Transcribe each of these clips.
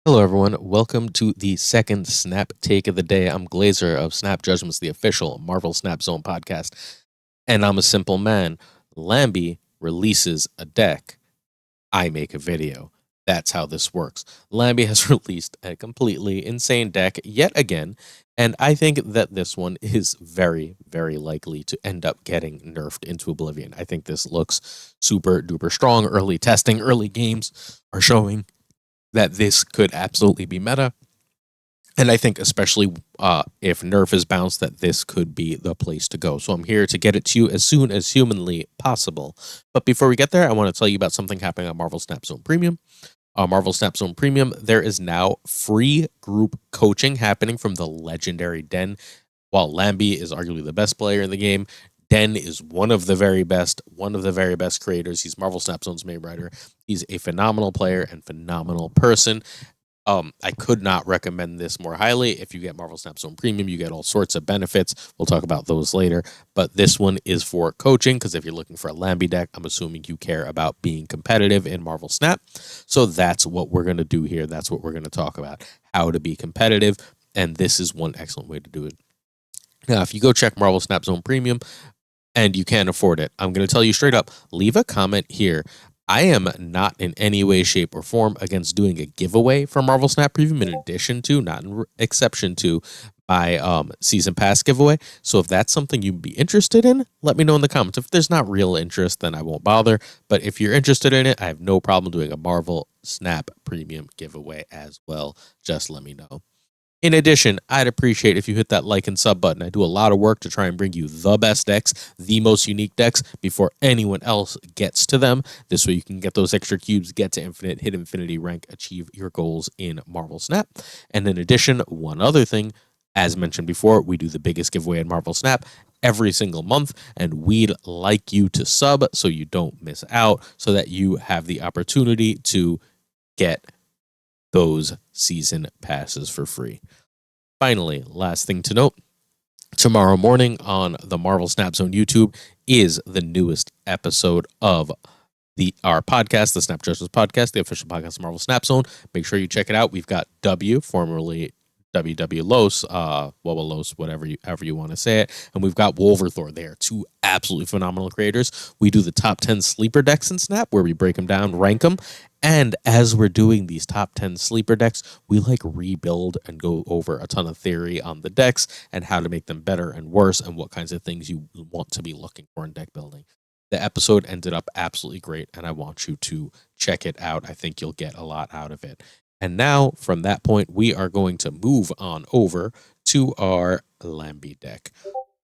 Hello, everyone. Welcome to the second Snap Take of the day. I'm Glazer of Snap Judgments, the official Marvel Snap Zone podcast. And I'm a simple man. Lambie releases a deck. I make a video. That's how this works. Lambie has released a completely insane deck yet again. And I think that this one is very, very likely to end up getting nerfed into oblivion. I think this looks super duper strong. Early testing, early games are showing that this could absolutely be meta. And I think, especially if Nerf is bounced, that this could be the place to go. So I'm here to get it to you as soon as humanly possible. But before we get there, I want to tell you about something happening on Marvel Snap Zone Premium. Marvel Snap Zone Premium, there is now free group coaching happening from the legendary Den. While Lambie is arguably the best player in the game, Den is one of the very best creators. He's Marvel Snap Zone's main writer. He's a phenomenal player and phenomenal person. I could not recommend this more highly. If you get Marvel Snap Zone Premium, you get all sorts of benefits. We'll talk about those later. But this one is for coaching, because if you're looking for a Lambie deck, I'm assuming you care about being competitive in Marvel Snap. So that's what we're going to do here. That's what we're going to talk about, how to be competitive. And this is one excellent way to do it. Now, if you go check Marvel Snap Zone Premium and you can't afford it, I'm going to tell you straight up, leave a comment here. I am not in any way, shape, or form against doing a giveaway for Marvel Snap Premium in addition to, not in exception to, my season pass giveaway. So if that's something you'd be interested in, let me know in the comments. If there's not real interest, then I won't bother. But if you're interested in it, I have no problem doing a Marvel Snap Premium giveaway as well. Just let me know. In addition, I'd appreciate if you hit that like and sub button. I do a lot of work to try and bring you the best decks, the most unique decks, before anyone else gets to them. This way you can get those extra cubes, get to infinite, hit infinity rank, achieve your goals in Marvel Snap. And in addition, one other thing, as mentioned before, we do the biggest giveaway in Marvel Snap every single month, and we'd like you to sub so you don't miss out, so that you have the opportunity to get those season passes for free. Finally, last thing to note, tomorrow morning on the Marvel Snap Zone YouTube is the newest episode of our podcast, the Snap Justice Podcast, the official podcast of Marvel Snap Zone. Make sure you check it out. We've got W, formerly WW Los, Wubba Los, however you want to say it. And we've got Wolverthor. They are two absolutely phenomenal creators. We do the top 10 sleeper decks in Snap, where we break them down, rank them. And as we're doing these top 10 sleeper decks, we rebuild and go over a ton of theory on the decks and how to make them better and worse and what kinds of things you want to be looking for in deck building. The episode ended up absolutely great, and I want you to check it out. I think you'll get a lot out of it. And now, from that point, we are going to move on over to our Lambie deck.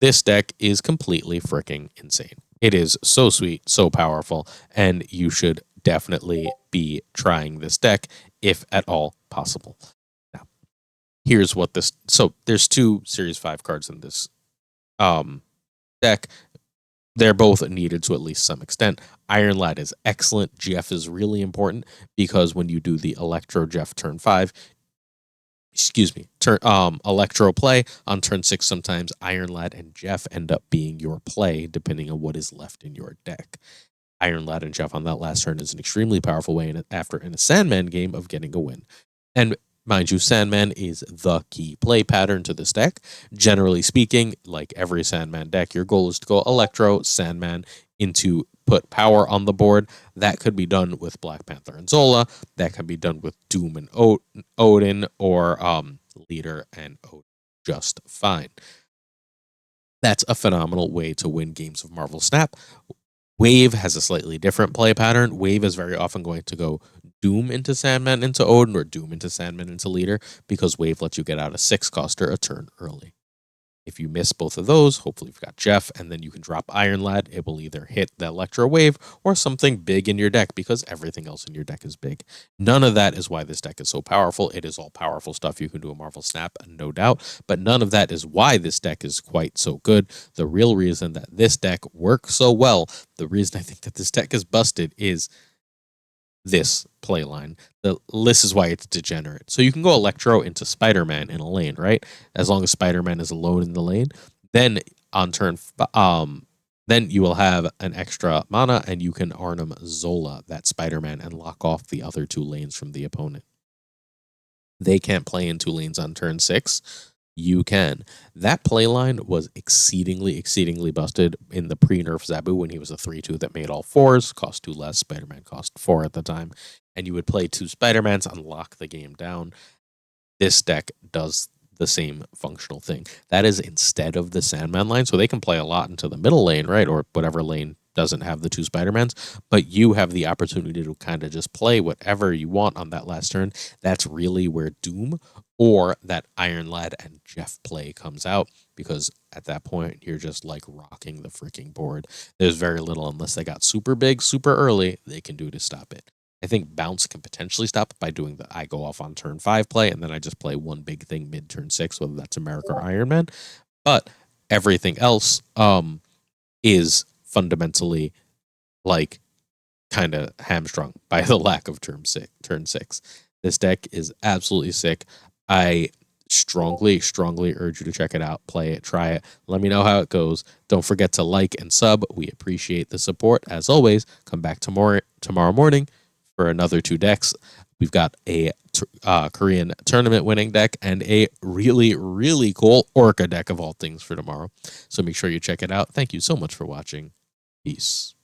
This deck is completely freaking insane. It is so sweet, so powerful, and you should definitely be trying this deck if at all possible. Now, here's what this... So, there's two Series 5 cards in this deck. They're both needed to at least some extent. Iron Lad is excellent. Jeff is really important, because when you do the Electro Jeff turn 5, Electro play on turn 6, sometimes Iron Lad and Jeff end up being your play, depending on what is left in your deck. Iron Lad and Jeff on that last turn is an extremely powerful way in a Sandman game of getting a win. And mind you, Sandman is the key play pattern to this deck. Generally speaking, like every Sandman deck, your goal is to go Electro, Sandman, into put power on the board. That could be done with Black Panther and Zola. That can be done with Doom and Odin, or Leader and Odin just fine. That's a phenomenal way to win games of Marvel Snap. Wave has a slightly different play pattern. Wave is very often going to go Doom into Sandman into Odin, or Doom into Sandman into Leader, because Wave lets you get out a 6-coster a turn early. If you miss both of those, hopefully you've got Jeff, and then you can drop Iron Lad. It will either hit the Electro Wave or something big in your deck, because everything else in your deck is big. None of that is why this deck is so powerful. It is all powerful stuff you can do a Marvel Snap, no doubt, but none of that is why this deck is quite so good. The real reason that this deck works so well, the reason I think that this deck is busted, is this play line. This is why it's degenerate. So you can go Electro into Spider-Man in a lane, right? As long as Spider-Man is alone in the lane, then on turn, then you will have an extra mana, and you can Arnhem Zola that Spider-Man and lock off the other two lanes from the opponent. They can't play in 2 lanes on turn 6. You can. That play line was exceedingly busted in the pre-nerf Zabu when he was a 3-2 that made all 4s, cost 2 less. Spider-Man cost 4 at the time. And you would play 2 Spider-Mans, unlock the game down. This deck does the same functional thing. That is instead of the Sandman line, so they can play a lot into the middle lane, right? Or whatever lane doesn't have the 2 Spider-Mans, but you have the opportunity to kind of just play whatever you want on that last turn. That's really where Doom or that Iron Lad and Jeff play comes out, because at that point you're just like rocking the freaking board. There's very little, unless they got super big super early, they can do to stop it. I think Bounce can potentially stop it by doing the I go off on turn 5 play, and then I just play one big thing mid turn 6, whether that's America or Iron Man. But everything else is fundamentally like kind of hamstrung by the lack of turn 6. This deck is absolutely sick. I strongly urge you to check it out, play it, try it. Let me know how it goes. Don't forget to like and sub. We appreciate the support. As always, come back tomorrow morning for another 2 decks. We've got a Korean tournament winning deck and a really cool Orca deck of all things for tomorrow. So make sure you check it out. Thank you so much for watching. Peace.